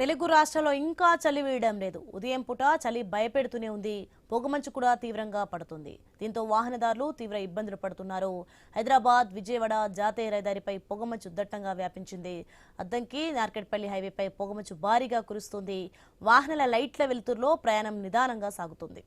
తెలుగు రాష్ట్రాల్లో ఇంకా చలి వీయడం లేదు. ఉదయం పూట చలి భయపెడుతూనే ఉంది. పొగమంచు కూడా తీవ్రంగా పడుతుంది. దీంతో వాహనదారులు తీవ్ర ఇబ్బందులు పడుతున్నారు. హైదరాబాద్ విజయవాడ జాతీయ రహదారిపై పొగమంచు దట్టంగా వ్యాపించింది. అద్దంకి నార్కెట్పల్లి హైవేపై పొగమంచు భారీగా కురుస్తుంది. వాహనాల లైట్ల వెలుతురులో ప్రయాణం నిదానంగా సాగుతుంది.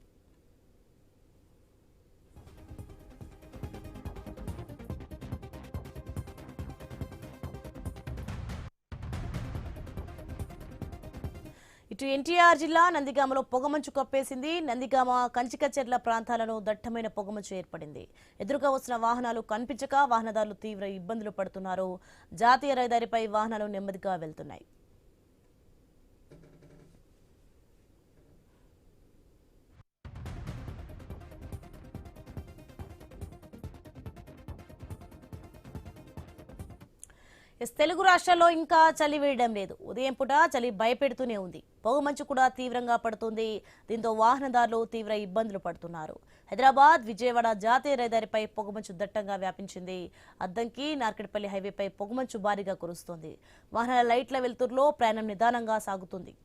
ఇటు ఎన్టీఆర్ జిల్లా నందిగామలో పొగమంచు కప్పేసింది. నందిగామ కంచికచెర్ల ప్రాంతాలను దట్టమైన పొగమంచు ఏర్పడింది. ఎదురుగా వస్తున్న వాహనాలు కనిపించక వాహనదారులు తీవ్ర ఇబ్బందులు పడుతున్నారు. జాతీయ రహదారిపై వాహనాలు నెమ్మదిగా వెళ్తున్నాయి. తెలుగు రాష్ట్రాల్లో ఇంకా చలి వేయడం లేదు. ఉదయం పూట చలి భయపెడుతూనే ఉంది. పొగమంచు కూడా తీవ్రంగా పడుతుంది. దీంతో వాహనదారులు తీవ్ర ఇబ్బందులు పడుతున్నారు. హైదరాబాద్ విజయవాడ జాతీయ రహదారిపై పొగమంచు దట్టంగా వ్యాపించింది. అద్దంకి నార్కెట్పల్లి హైవేపై పొగమంచు భారీగా కురుస్తోంది. వాహనాల లైట్ల వెలుతురులో ప్రయాణం నిదానంగా సాగుతుంది.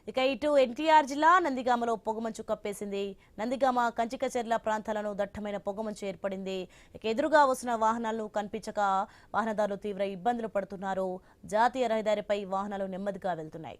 ఇక ఇటు ఎన్టీఆర్ జిల్లా నందిగామలో పొగమంచు కప్పేసింది. నందిగామ కంచికచెర్ల ప్రాంతాలను దట్టమైన పొగమంచు ఏర్పడింది. ఇక ఎదురుగా వస్తున్న వాహనాలను కనిపించక వాహనదారులు తీవ్ర ఇబ్బందులు పడుతున్నారు. జాతీయ రహదారిపై వాహనాలు నెమ్మదిగా వెళ్తున్నాయి.